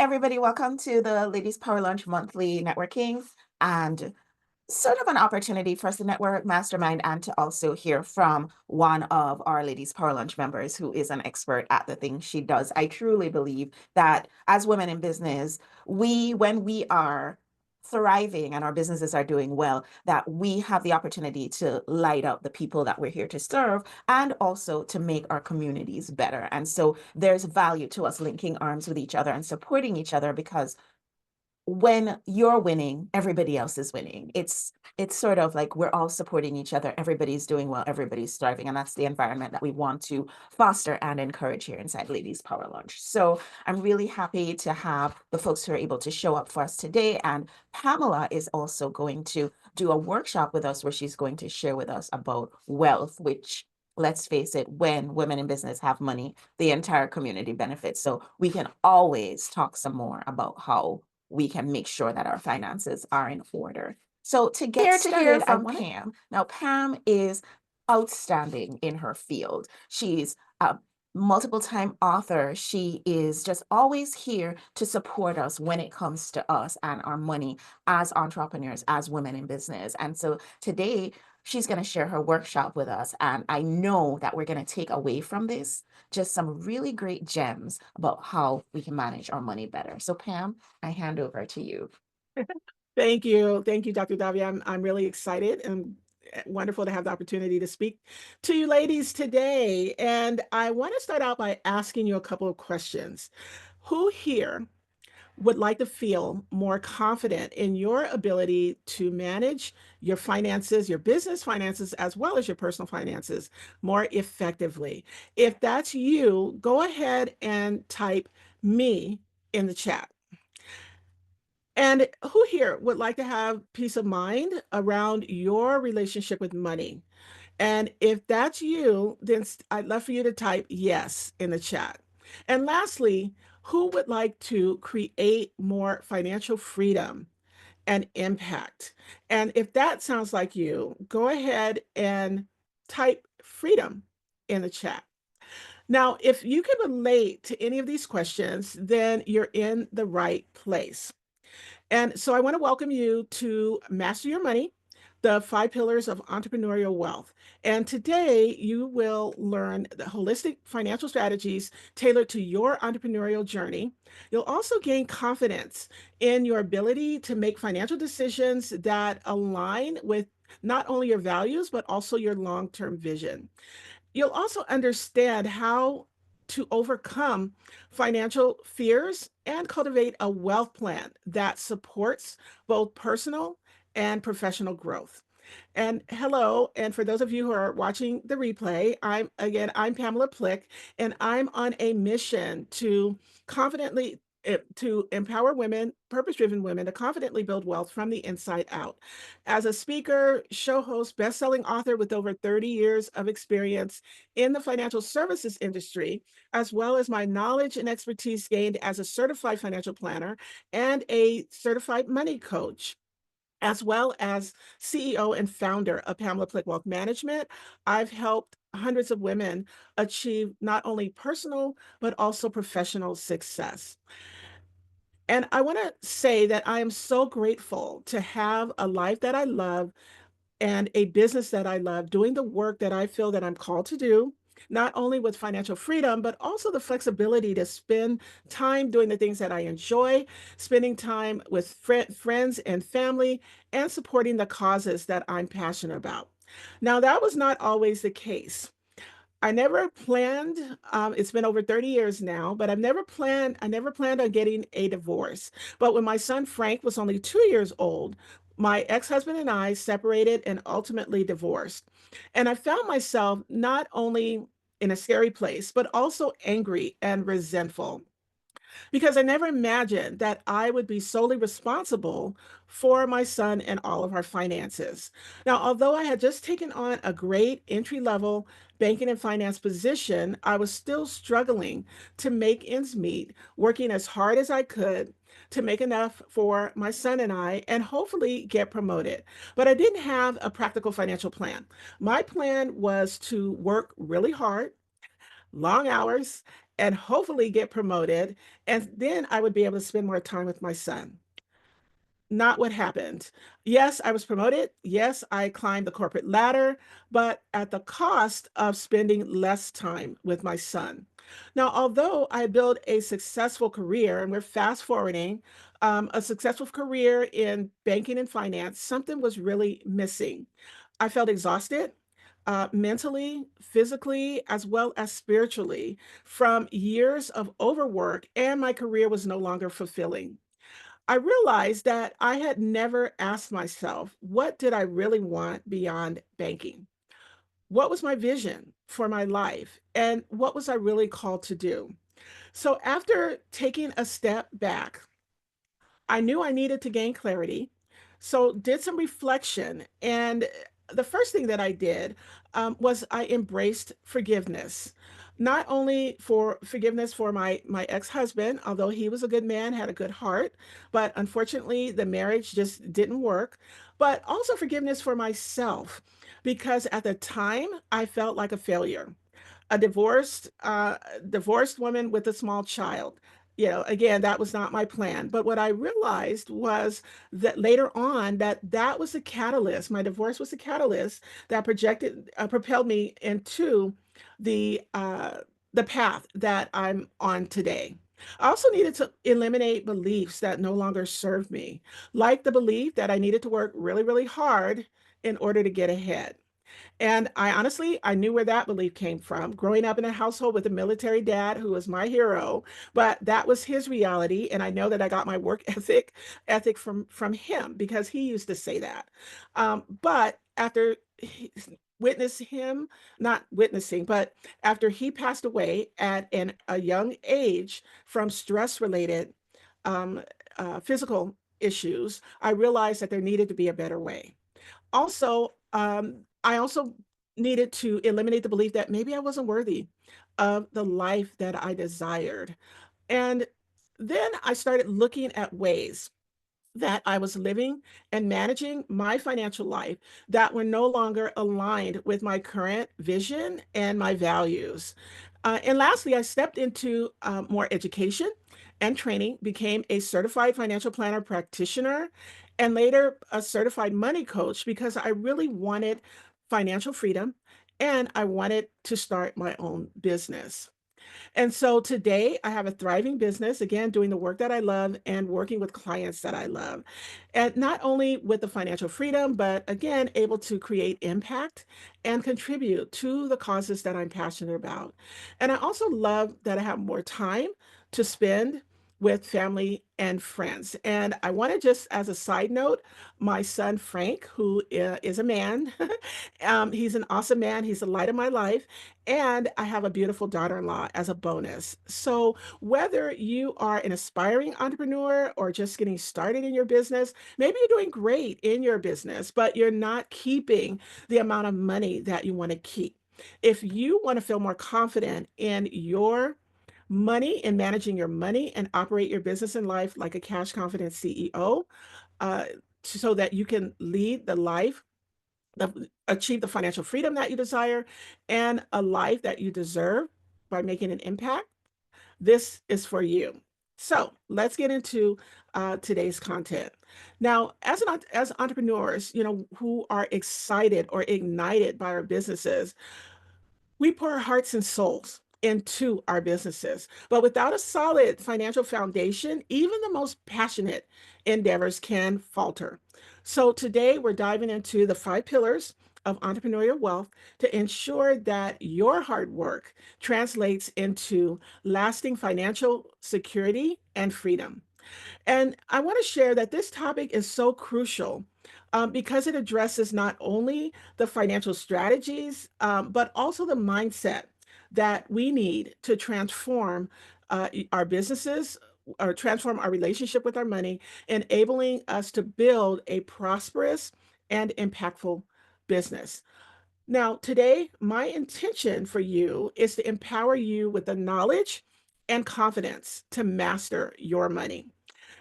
everybody. Welcome to the Ladies Power Lunch monthly networking and sort of an opportunity for us to network, mastermind, and to also hear from one of our Ladies Power Lunch members who is an expert at the things she does. I truly believe that as women in business, when we are thriving and our businesses are doing well, that we have the opportunity to light up the people that we're here to serve and also to make our communities better. And so there's value to us linking arms with each other and supporting each other because when you're winning, everybody else is winning. It's sort of like we're all supporting each other. Everybody's doing well, everybody's thriving. And that's the environment that we want to foster and encourage here inside Ladies Power Lunch. So I'm really happy to have the folks who are able to show up for us today. And Pamela is also going to do a workshop with us where she's going to share with us about wealth, which, let's face it, when women in business have money, the entire community benefits. So we can always talk some more about how we can make sure that our finances are in order. So to get started, I want Pam. Now, Pam is outstanding in her field. She's a multiple time author. She is just always here to support us when it comes to us and our money as entrepreneurs, as women in business. And so today, she's going to share her workshop with us. And I know that we're going to take away from this just some really great gems about how we can manage our money better. So Pam, I hand over to you. Thank you. Thank you, Dr. Davia. I'm really excited and wonderful to have the opportunity to speak to you ladies today. And I want to start out by asking you a couple of questions. Who here would like to feel more confident in your ability to manage your finances, your business finances, as well as your personal finances more effectively? If that's you, go ahead and type me in the chat. And who here would like to have peace of mind around your relationship with money? And if that's you, then I'd love for you to type yes in the chat. And lastly, who would like to create more financial freedom and impact? And if that sounds like you, go ahead and type freedom in the chat. Now, if you can relate to any of these questions, then you're in the right place. And so I want to welcome you to Master Your Money, the 5 pillars of entrepreneurial wealth. And today you will learn the holistic financial strategies tailored to your entrepreneurial journey. You'll also gain confidence in your ability to make financial decisions that align with not only your values, but also your long-term vision. You'll also understand how to overcome financial fears and cultivate a wealth plan that supports both personal and professional growth. And hello, and for those of you who are watching the replay, I'm Pamela Plick, and I'm on a mission to confidently to empower women, purpose-driven women, to confidently build wealth from the inside out. As a speaker, show host, best-selling author with over 30 years of experience in the financial services industry, as well as my knowledge and expertise gained as a certified financial planner and a certified money coach, as well as CEO and founder of Pamela Plick Wealth Management. I've helped hundreds of women achieve not only personal, but also professional success. And I want to say that I am so grateful to have a life that I love and a business that I love, doing the work that I feel that I'm called to do, not only with financial freedom, but also the flexibility to spend time doing the things that I enjoy, spending time with friends and family, and supporting the causes that I'm passionate about. Now, that was not always the case. I never planned, it's been over 30 years now, but I never planned on getting a divorce. But when my son Frank was only 2 years old, my ex-husband and I separated and ultimately divorced. And I found myself not only in a scary place, but also angry and resentful because I never imagined that I would be solely responsible for my son and all of our finances. Now, although I had just taken on a great entry level banking and finance position, I was still struggling to make ends meet, working as hard as I could to make enough for my son and I, and hopefully get promoted. But I didn't have a practical financial plan. My plan was to work really hard, long hours, and hopefully get promoted. And then I would be able to spend more time with my son. Not what happened. Yes, I was promoted. Yes, I climbed the corporate ladder, but at the cost of spending less time with my son. Now, although I built a successful career, and we're fast forwarding, a successful career in banking and finance, something was really missing. I felt exhausted, mentally, physically, as well as spiritually from years of overwork, and my career was no longer fulfilling. I realized that I had never asked myself, what did I really want beyond banking? What was my vision for my life? And what was I really called to do? So, after taking a step back, I knew I needed to gain clarity. So, did some reflection. And the first thing that I did was I embraced forgiveness. Not only for forgiveness for my ex-husband, although he was a good man, had a good heart, but unfortunately the marriage just didn't work, but also forgiveness for myself because at the time I felt like a failure, a divorced woman with a small child. You know, again, that was not my plan. But what I realized was that later on, that was a catalyst. My divorce was a catalyst that propelled me into the uh, the path that I'm on today. I also needed to eliminate beliefs that no longer served me, like the belief that I needed to work really, really hard in order to get ahead. And I honestly, I knew where that belief came from. Growing up in a household with a military dad who was my hero, but that was his reality. And I know that I got my work ethic from him because he used to say that. But after witness him, not witnessing, but after he passed away at a young age from stress related um, physical issues, I realized that there needed to be a better way. Also, I also needed to eliminate the belief that maybe I wasn't worthy of the life that I desired. And then I started looking at ways that I was living and managing my financial life that were no longer aligned with my current vision and my values. And lastly, I stepped into more education and training, became a certified financial planner practitioner, and later a certified money coach because I really wanted financial freedom and I wanted to start my own business. And so today I have a thriving business, again, doing the work that I love and working with clients that I love. And not only with the financial freedom, but again, able to create impact and contribute to the causes that I'm passionate about. And I also love that I have more time to spend with family and friends. And I want to just, as a side note, my son Frank, who is a man, he's an awesome man. He's the light of my life. And I have a beautiful daughter in law as a bonus. So, whether you are an aspiring entrepreneur or just getting started in your business, maybe you're doing great in your business, but you're not keeping the amount of money that you want to keep. If you want to feel more confident in your money and managing your money and operate your business in life like a cash confident CEO, uh, so that you can lead the life achieve the financial freedom that you desire and a life that you deserve by making an impact, this is for you. So let's get into today's content. Now, as entrepreneurs, you know, who are excited or ignited by our businesses, we pour our hearts and souls into our businesses. But without a solid financial foundation, even the most passionate endeavors can falter. So today we're diving into the 5 pillars of entrepreneurial wealth to ensure that your hard work translates into lasting financial security and freedom. And I want to share that this topic is so crucial because it addresses not only the financial strategies, but also the mindset that we need to transform our businesses or transform our relationship with our money, enabling us to build a prosperous and impactful business. Now, today, my intention for you is to empower you with the knowledge and confidence to master your money.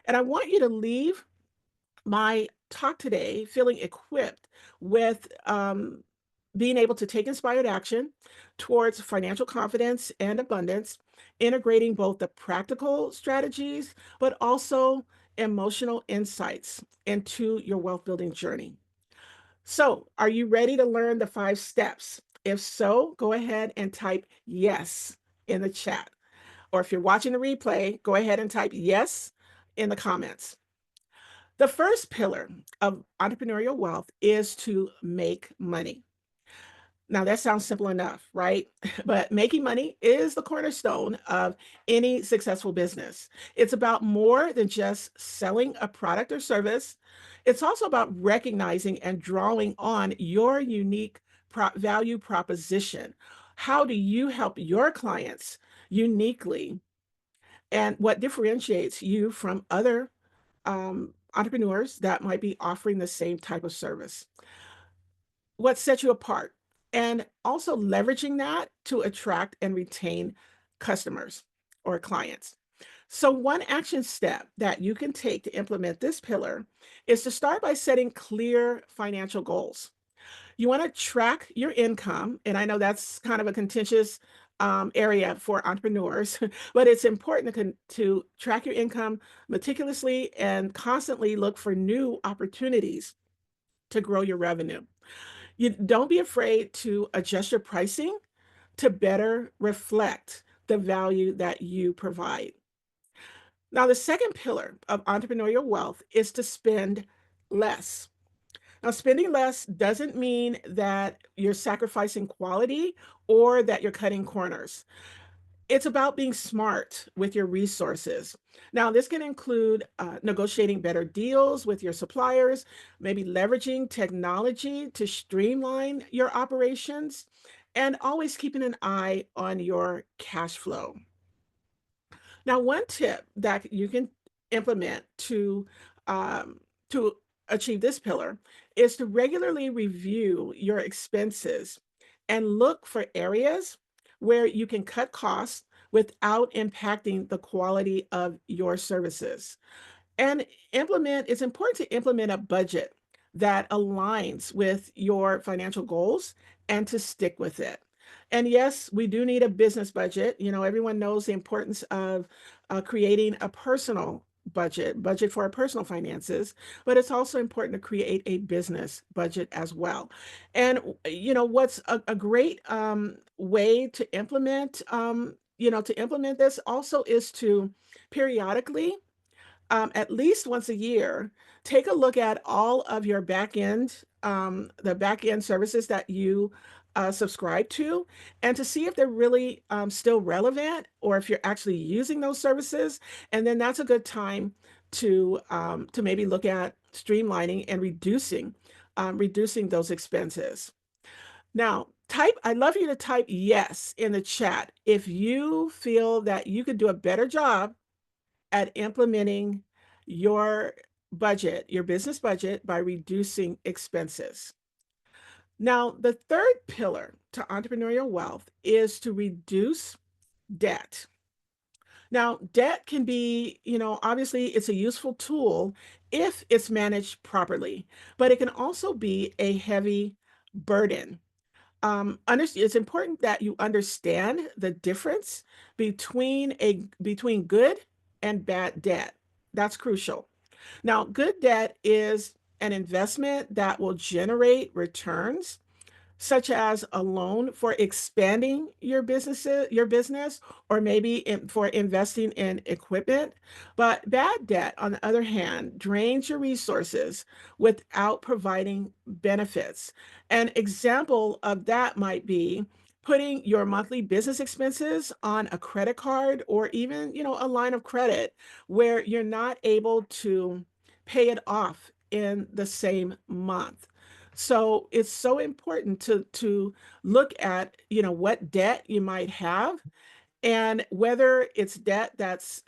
And I want you to leave my talk today feeling equipped with being able to take inspired action towards financial confidence and abundance, integrating both the practical strategies, but also emotional insights into your wealth building journey. So, are you ready to learn the 5 steps? If so, go ahead and type yes in the chat. Or if you're watching the replay, go ahead and type yes in the comments. The first pillar of entrepreneurial wealth is to make money. Now, that sounds simple enough, right? But making money is the cornerstone of any successful business. It's about more than just selling a product or service. It's also about recognizing and drawing on your unique value proposition. How do you help your clients uniquely? And what differentiates you from other entrepreneurs that might be offering the same type of service? What sets you apart? And also leveraging that to attract and retain customers or clients. So, one action step that you can take to implement this pillar is to start by setting clear financial goals. You want to track your income, and I know that's kind of a contentious area for entrepreneurs, but it's important to track your income meticulously and constantly look for new opportunities to grow your revenue. You don't be afraid to adjust your pricing to better reflect the value that you provide. Now, the second pillar of entrepreneurial wealth is to spend less. Now, spending less doesn't mean that you're sacrificing quality or that you're cutting corners. It's about being smart with your resources. Now, this can include negotiating better deals with your suppliers, maybe leveraging technology to streamline your operations, and always keeping an eye on your cash flow. Now, one tip that you can implement to achieve this pillar is to regularly review your expenses and look for areas where you can cut costs without impacting the quality of your services. And it's important to implement a budget that aligns with your financial goals and to stick with it. And yes, we do need a business budget. You know, everyone knows the importance of creating a personal budget for our personal finances, but it's also important to create a business budget as well. And, you know, what's a great way to implement this also is to periodically at least once a year, take a look at all of your the back end services that you subscribe to, and to see if they're really still relevant or if you're actually using those services. And then that's a good time to maybe look at streamlining and reducing those expenses. Now, I'd love for you to type yes in the chat if you feel that you could do a better job at implementing your your business budget by reducing expenses. Now, the third pillar to entrepreneurial wealth is to reduce debt. Now, debt can be, obviously it's a useful tool if it's managed properly, but it can also be a heavy burden. It's important that you understand the difference between good and bad debt. That's crucial. Now, good debt is an investment that will generate returns, such as a loan for expanding your business, or maybe for investing in equipment. But bad debt, on the other hand, drains your resources without providing benefits. An example of that might be putting your monthly business expenses on a credit card or even, a line of credit where you're not able to pay it off in the same month. So it's so important to look at, what debt you might have and whether it's debt that's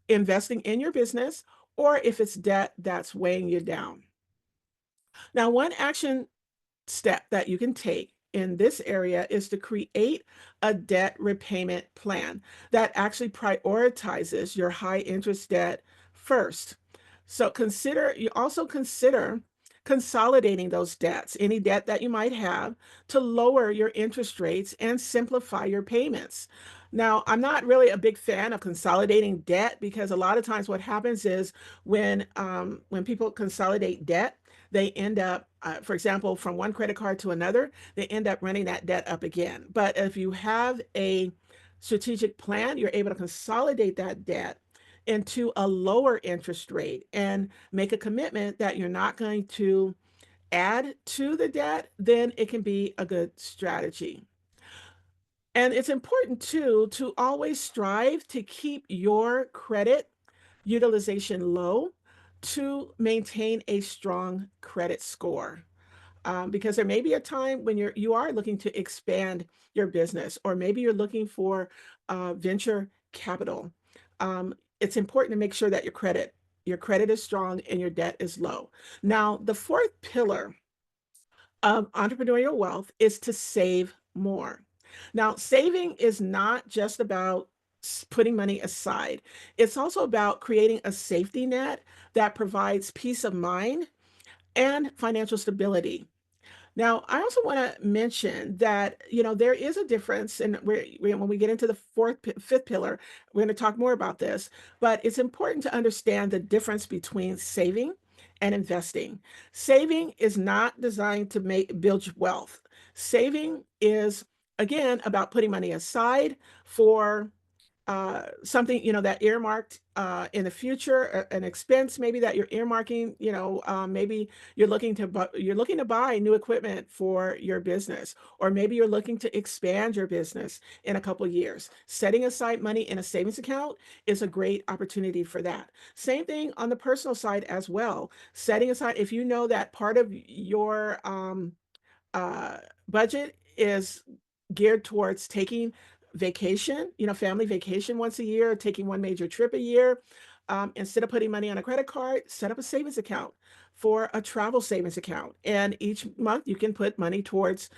investing in your business or if it's debt that's weighing you down. Now, one action step that you can take in this area is to create a debt repayment plan that actually prioritizes your high interest debt first. So you also consider consolidating those debts, any debt that you might have, to lower your interest rates and simplify your payments. Now, I'm not really a big fan of consolidating debt because a lot of times what happens is when people consolidate debt, they end up, for example, from one credit card to another, they end up running that debt up again. But if you have a strategic plan, you're able to consolidate that debt into a lower interest rate and make a commitment that you're not going to add to the debt, then it can be a good strategy. And it's important too to always strive to keep your credit utilization low to maintain a strong credit score. Because there may be a time when you are looking to expand your business, or maybe you're looking for venture capital. It's important to make sure that your credit is strong and your debt is low. Now, the fourth pillar of entrepreneurial wealth is to save more. Now, saving is not just about putting money aside. It's also about creating a safety net that provides peace of mind and financial stability. Now, I also want to mention that there is a difference, and when we get into the fifth pillar, we're going to talk more about this. But it's important to understand the difference between saving and investing. Saving is not designed to build wealth. Saving is again about putting money aside for something that earmarked in the future, an expense maybe that you're earmarking. Maybe you're looking to buy new equipment for your business, or maybe you're looking to expand your business in a couple of years. Setting aside money in a savings account is a great opportunity for that. Same thing on the personal side as well. Setting aside, if you know that part of your uh, budget is geared towards taking vacation, family vacation once a year, taking one major trip a year. Instead of putting money on a credit card, set up a savings account for a travel savings account. And each month you can put money towards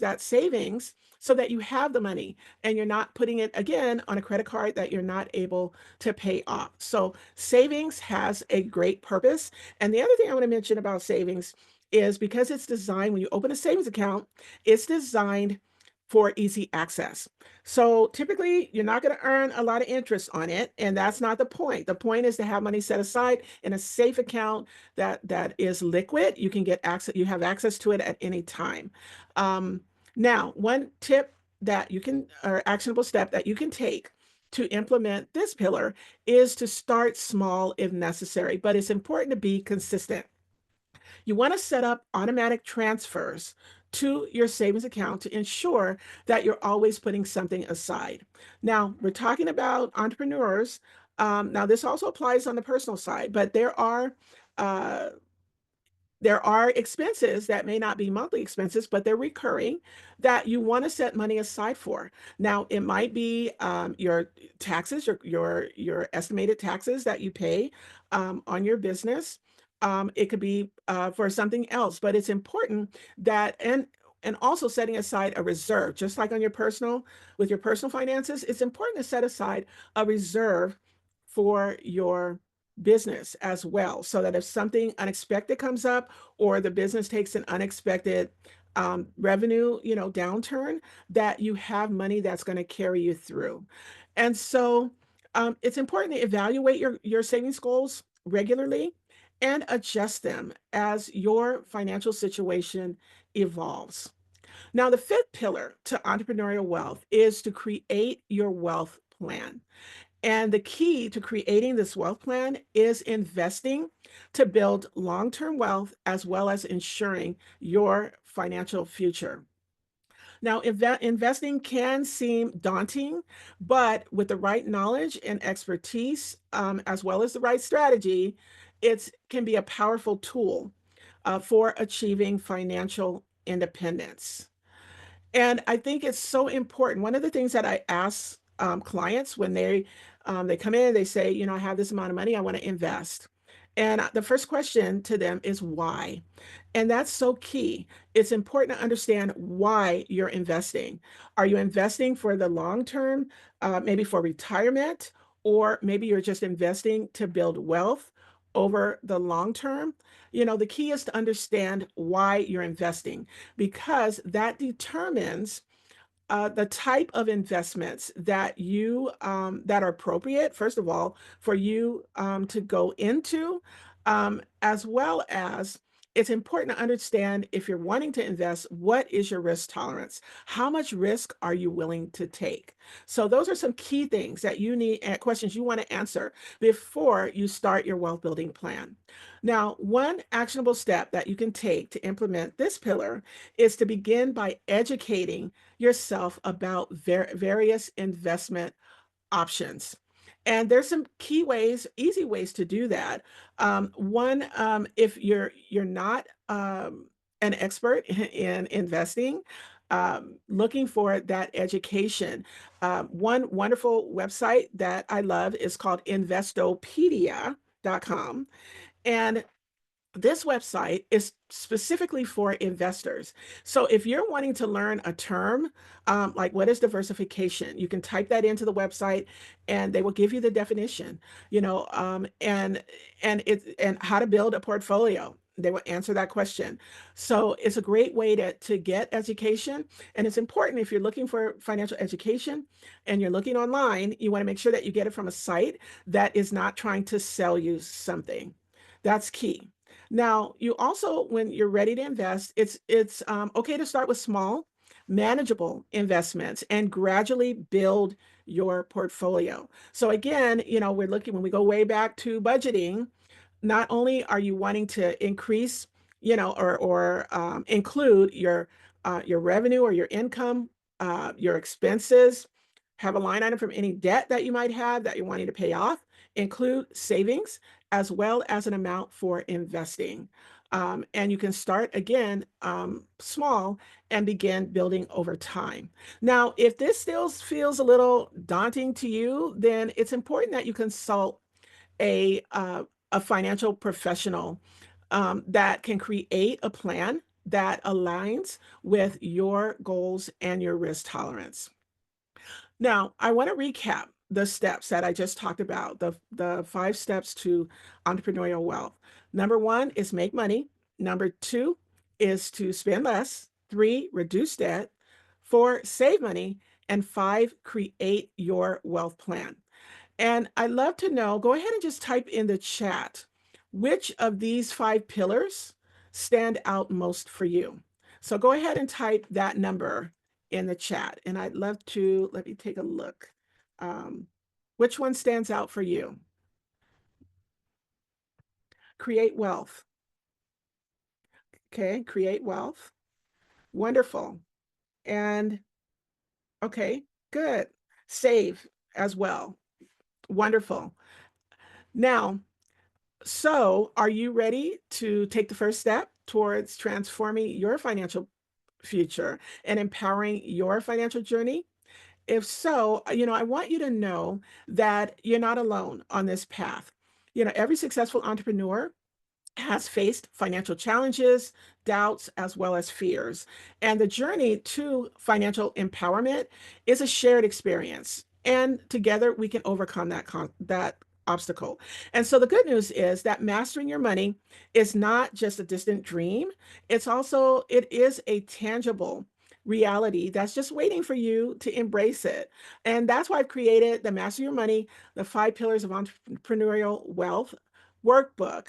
that savings so that you have the money and you're not putting it again on a credit card that you're not able to pay off. So savings has a great purpose. And the other thing I want to mention about savings is because it's designed, when you open a savings account, it's designed for easy access. So typically, you're not going to earn a lot of interest on it, and that's not the point. The point is to have money set aside in a safe account that is liquid. You can get access. You have access to it at any time. Um, Now, one tip that you can, or actionable step that you can take to implement this pillar is to start small if necessary, but it's important to be consistent. You want to set up automatic transfers to your savings account to ensure that you're always putting something aside. Now, we're talking about entrepreneurs. Now, this also applies on the personal side, but uh, there are expenses that may not be monthly expenses, but they're recurring that you want to set money aside for. Now, it might be your taxes, your estimated taxes that you pay on your business. It could be for something else, but it's important that and also setting aside a reserve, just like on with your personal finances. It's important to set aside a reserve for your business as well, so that if something unexpected comes up or the business takes an unexpected revenue, downturn, that you have money that's going to carry you through. And so it's important to evaluate your savings goals regularly and adjust them as your financial situation evolves. Now, the fifth pillar to entrepreneurial wealth is to create your wealth plan. And the key to creating this wealth plan is investing to build long term wealth as well as ensuring your financial future. Now, investing can seem daunting, but with the right knowledge and expertise, as well as the right strategy, it can be a powerful tool for achieving financial independence. And I think it's so important. One of the things that I ask clients when they come in, they say, I have this amount of money, I want to invest. And the first question to them is why? And that's so key. It's important to understand why you're investing. Are you investing for the long term, maybe for retirement, or maybe you're just investing to build wealth? over the long term, the key is to understand why you're investing, because that determines the type of investments that are appropriate, first of all, for you to go into, as well as it's important to understand, if you're wanting to invest, what is your risk tolerance? How much risk are you willing to take? So those are some key things that you need, questions you want to answer before you start your wealth building plan. Now, one actionable step that you can take to implement this pillar is to begin by educating yourself about various investment options. And there's some key ways, easy ways to do that. One, if you're not an expert in investing, looking for that education. One wonderful website that I love is called investopedia.com. And this website is specifically for investors. So if you're wanting to learn a term, like what is diversification, you can type that into the website and they will give you the definition, and how to build a portfolio. They will answer that question. So it's a great way to get education. And it's important, if you're looking for financial education and you're looking online, you want to make sure that you get it from a site that is not trying to sell you something. That's key. Now, you also, when you're ready to invest, it's okay to start with small, manageable investments and gradually build your portfolio. So again, we're looking, when we go way back to budgeting, not only are you wanting to increase, or include your revenue or your income, your expenses, have a line item from any debt that you might have that you're wanting to pay off, include savings as well as an amount for investing. And you can start again small and begin building over time. Now, if this still feels a little daunting to you, then it's important that you consult a financial professional that can create a plan that aligns with your goals and your risk tolerance. Now, I want to recap the steps that I just talked about, the 5 steps to entrepreneurial wealth. Number 1 is make money. Number 2 is to spend less. 3, reduce debt. 4, save money. And 5, create your wealth plan. And I'd love to know, go ahead and just type in the chat, which of these 5 pillars stand out most for you? So go ahead and type that number in the chat. And I'd love to, let me take a look. Um, which one stands out for you? Create wealth. Okay, create wealth. Wonderful. And okay, good. Save as well. Wonderful. Now, so, are you ready to take the first step towards transforming your financial future and empowering your financial journey? If so, I want you to know that you're not alone on this path. Every successful entrepreneur has faced financial challenges, doubts, as well as fears. And the journey to financial empowerment is a shared experience. And together we can overcome that obstacle. And so the good news is that mastering your money is not just a distant dream. It is a tangible reality that's just waiting for you to embrace it. And that's why I've created the Master Your Money, the 5 Pillars of Entrepreneurial Wealth workbook,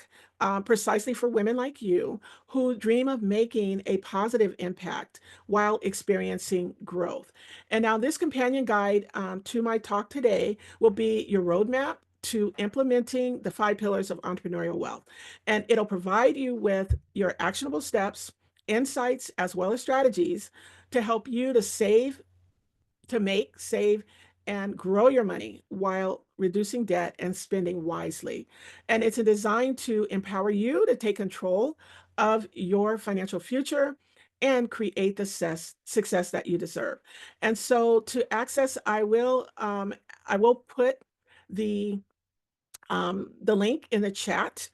precisely for women like you who dream of making a positive impact while experiencing growth. And now, this companion guide to my talk today will be your roadmap to implementing the 5 pillars of entrepreneurial wealth. And it'll provide you with your actionable steps, insights, as well as strategies to help you to make, save, and grow your money while reducing debt and spending wisely. And it's designed to empower you to take control of your financial future and create the success that you deserve. And so, to access, I will put the the link in the chat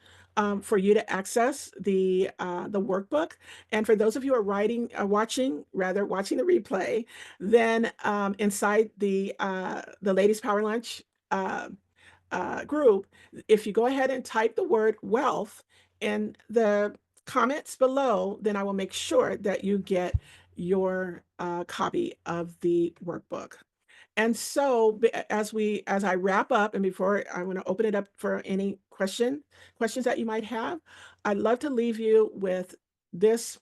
for you to access the workbook. And for those of you who are watching the replay, then inside the Ladies Power Lunch group, if you go ahead and type the word wealth in the comments below, then I will make sure that you get your copy of the workbook. And so as I wrap up, and before I want to open it up for any questions that you might have, I'd love to leave you with this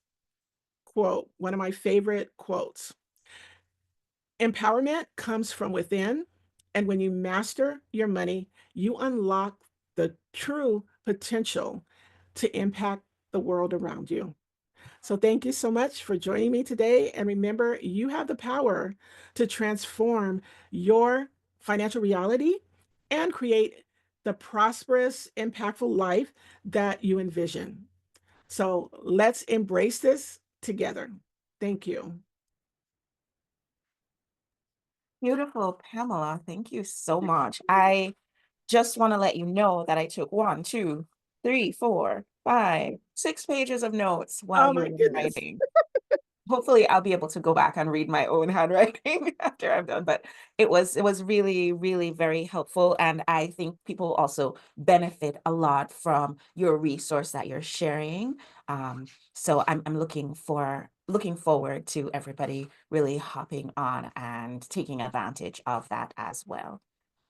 quote, one of my favorite quotes. Empowerment comes from within, and when you master your money, you unlock the true potential to impact the world around you. So thank you so much for joining me today. And remember, you have the power to transform your financial reality and create the prosperous, impactful life that you envision. So let's embrace this together. Thank you. Beautiful, Pamela. Thank you so much. I just want to let you know that I took 1, 2, 3, 4, 5, 6 pages of notes while Oh you my were goodness. writing. Hopefully I'll be able to go back and read my own handwriting after I'm done, but it was really, really very helpful, and I think people also benefit a lot from your resource that you're sharing. So I'm looking forward to everybody really hopping on and taking advantage of that as well.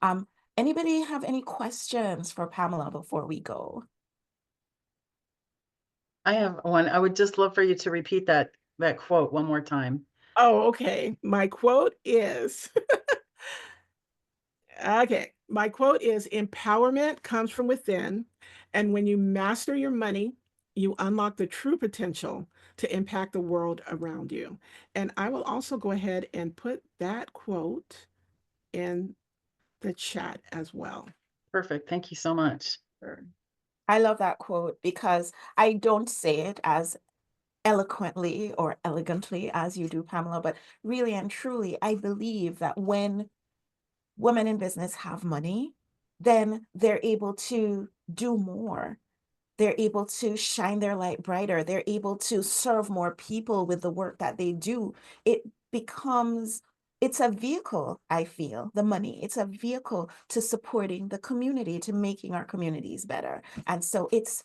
Um, Anybody have any questions for Pamela before we go? I have one. I would just love for you to repeat that quote one more time. Oh, okay. My quote is okay. My quote is empowerment comes from within. And when you master your money, you unlock the true potential to impact the world around you. And I will also go ahead and put that quote in the chat as well. Perfect. Thank you so much. Sure. I love that quote because I don't say it as eloquently or elegantly as you do, Pamela, but really and truly, I believe that when women in business have money, then they're able to do more. They're able to shine their light brighter. They're able to serve more people with the work that they do. It becomes, it's a vehicle, I feel, the money. It's a vehicle to supporting the community, to making our communities better. And so it's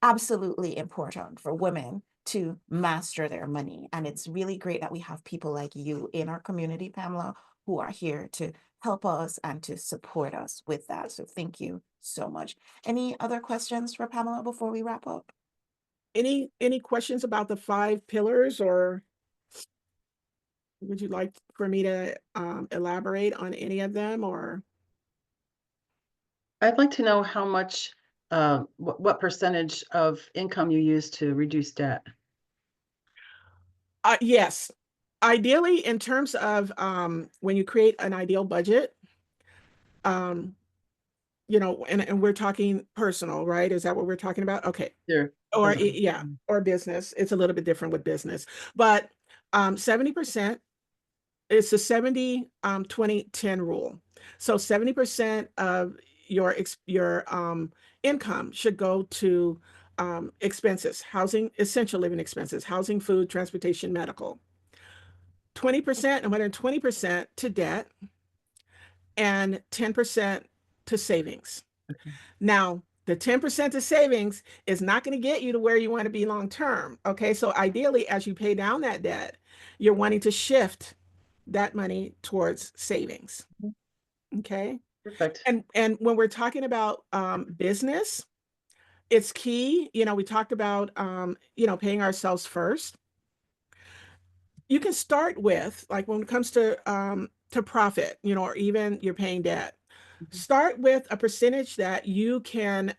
absolutely important for women to master their money. And it's really great that we have people like you in our community, Pamela, who are here to help us and to support us with that. So thank you so much. Any other questions for Pamela before we wrap up? Any questions about the 5 pillars, or would you like for me to elaborate on any of them, or? I'd like to know how much, what percentage of income you use to reduce debt. Yes. Ideally, in terms of when you create an ideal budget, um, and we're talking personal, right? Is that what we're talking about? Okay. Sure. Or Business. yeah, or business. It's a little bit different with business, but 70%. It's the 70 20 10 rule. So 70% of your income should go to expenses, housing, essential living expenses, housing, food, transportation, medical. 20%, 120% to debt, and 10% to savings. Okay. Now, the 10% to savings is not going to get you to where you want to be long term. Okay. So ideally, as you pay down that debt, you're wanting to shift that money towards savings. Okay. Perfect. And when we're talking about business, it's key. We talked about paying ourselves first. You can start with, like, when it comes to profit, or even you're paying debt. Mhm. Start with a percentage that you can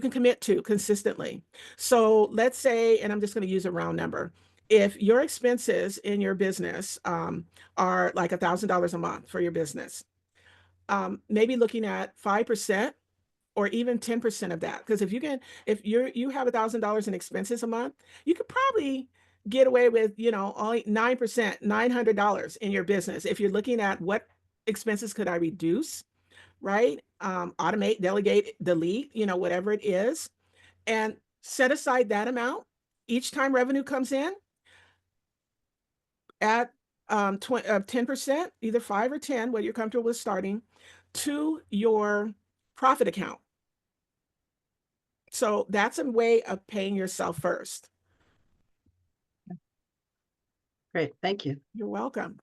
commit to consistently. So let's say, and I'm just going to use a round number. If your expenses in your business are like $1,000 a month for your business, maybe looking at 5% or even 10% of that. Because if you have $1,000 in expenses a month, you could probably get away with, only 9%, $900 in your business. If you're looking at what expenses could I reduce, right? Automate, delegate, delete, whatever it is, and set aside that amount each time revenue comes in at 10%, either 5 or 10, what you're comfortable with starting, to your profit account. So that's a way of paying yourself first. Great. Thank you. You're welcome.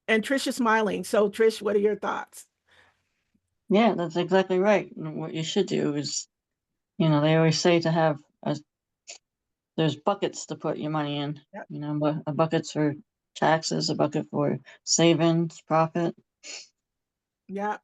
And Trish is smiling. So Trish, what are your thoughts? Yeah, that's exactly right. And what you should do is, they always say to have there's buckets to put your money in. Yep. A bucket's for taxes, a bucket for savings, profit. Yeah.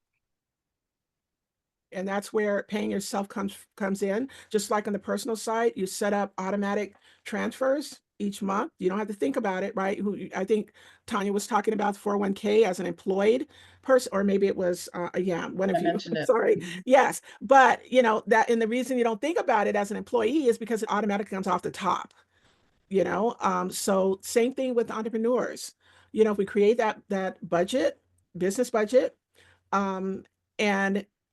And that's where paying yourself comes in. Just like on the personal side, you set up automatic transfers each month. You don't have to think about it, right? I think Tanya was talking about 401k as an employed person, or maybe it was, one of I you. mentioned it. Sorry. Mhm. Yes. But and the reason you don't think about it as an employee is because it automatically comes off the top, so same thing with entrepreneurs. If we create that budget, business budget, and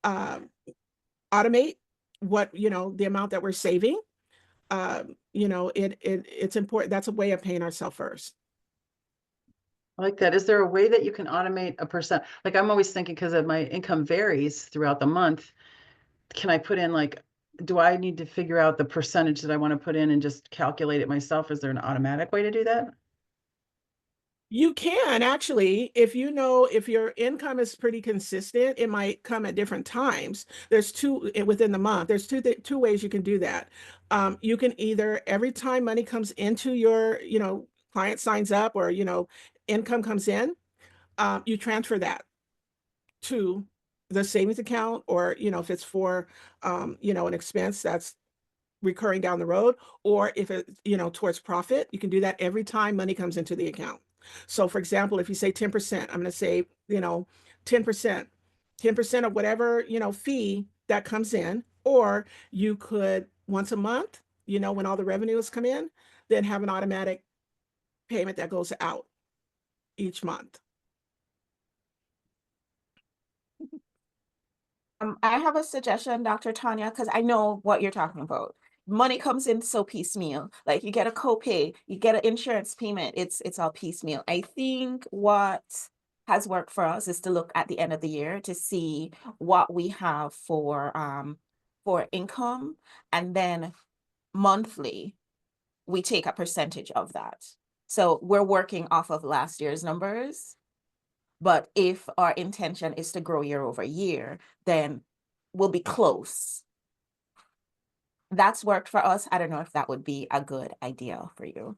automate the amount that we're saving, it's important. That's a way of paying ourselves first. I like that. Is there a way that you can automate a percent? Like I'm always thinking because of my income varies throughout the month. Can I put in do I need to figure out the percentage that I want to put in and just calculate it myself? Is there an automatic way to do that? You can actually, if your income is pretty consistent, it might come at different times. There's two within the month. There's two ways you can do that. You can either every time money comes into your, client signs up or, income comes in, you transfer that to the savings account, or, if it's for, an expense that's recurring down the road, or if it's, towards profit, you can do that every time money comes into the account. So for example, if you say 10%, I'm going to say, 10%, 10% of whatever, fee that comes in, or you could once a month, when all the revenues come in, then have an automatic payment that goes out each month. I have a suggestion, Dr. Tanya, because I know what you're talking about. Money comes in so piecemeal. Like you get a copay, you get an insurance payment. It's all piecemeal. I think what has worked for us is to look at the end of the year to see what we have for income, and then monthly we take a percentage of that. So we're working off of last year's numbers. But if our intention is to grow year over year, then we'll be close. That's worked for us. I don't know if that would be a good idea for you.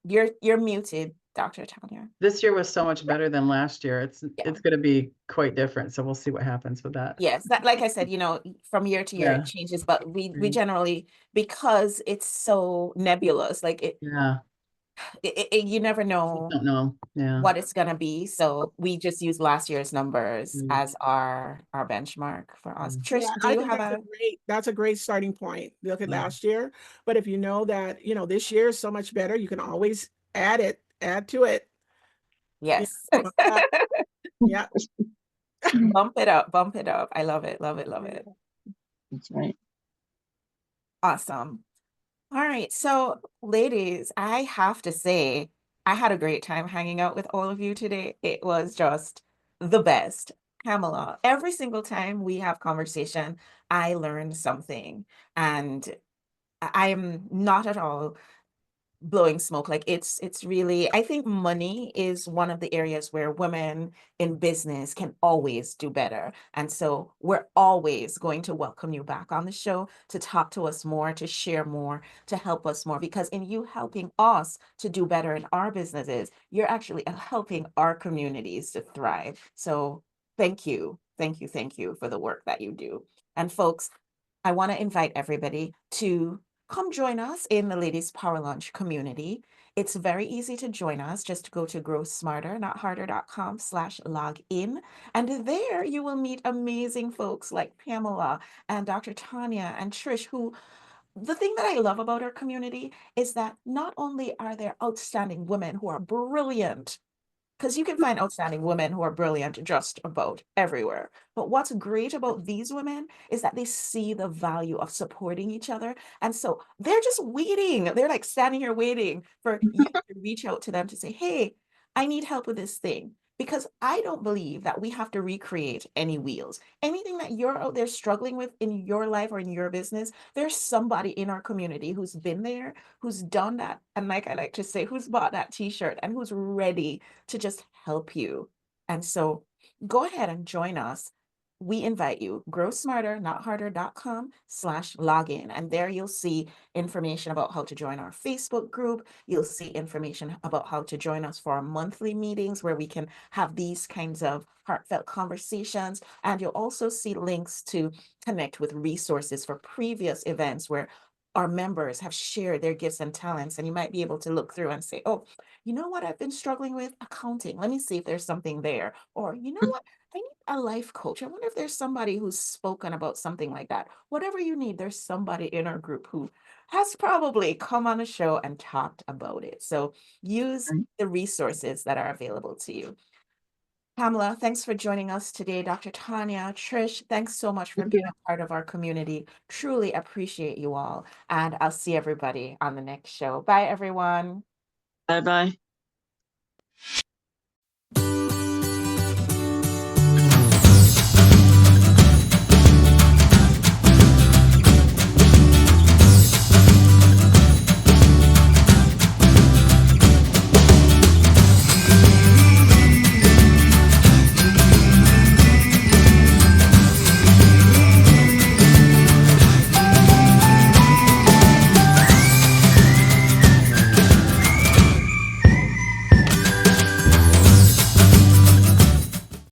You're muted, Dr. Tanya. This year was so much better than last year. It's going to be quite different. So we'll see what happens with that. Yes, that, like I said, from year to year it changes, but we generally, because it's so nebulous, like you never know. Don't know. Yeah. What it's gonna be. So we just use last year's numbers as our benchmark for us. Trish, do you have that's a great starting point. Look at last year. But if you know that, this year is so much better, you can always add to it. Yes. Yeah. Bump it up. I love it. That's right. Awesome. All right. So ladies, I have to say, I had a great time hanging out with all of you today. It was just the best. Pamela, every single time we have conversation, I learned something, and I'm not at all blowing smoke. Like it's really, I think money is one of the areas where women in business can always do better. And so we're always going to welcome you back on the show to talk to us more, to share more, to help us more, because in you helping us to do better in our businesses, you're actually helping our communities to thrive. So thank you for the work that you do. And folks, I want to invite everybody to come join us in the Ladies Power Lunch community. It's very easy to join us. Just go to growsmarter.harder.com/login. And there you will meet amazing folks like Pamela and Dr. Tanya and Trish, who the thing that I love about our community is that not only are there outstanding women who are brilliant, because you can find outstanding women who are brilliant just about everywhere. But what's great about these women is that they see the value of supporting each other. And so they're just waiting. They're like standing here waiting for you to reach out to them to say, hey, I need help with this thing. because I don't believe that we have to recreate any wheels. Anything that you're out there struggling with in your life or in your business, there's somebody in our community who's been there, who's done that, and like I like to say, who's bought that t-shirt and who's ready to just help you. And so go ahead and join us. We invite you, growsmarternotharder.com/login. And there you'll see information about how to join our Facebook group. You'll see information about how to join us for our monthly meetings where we can have these kinds of heartfelt conversations. And you'll also see links to connect with resources for previous events where our members have shared their gifts and talents. And you might be able to look through and say, oh, you know what I've been struggling with? Accounting. Let me see if there's something there. Or, you know what? I need a life coach. I wonder if there's somebody who's spoken about something like that. Whatever you need, there's somebody in our group who has probably come on a show and talked about it. So use Right. the resources that are available to you. Pamela, thanks for joining us today. Dr. Tanya, Trish, thanks so much for Thank being you. a part of our community. Truly appreciate you all. And I'll see everybody on the next show. Bye, everyone. Bye-bye.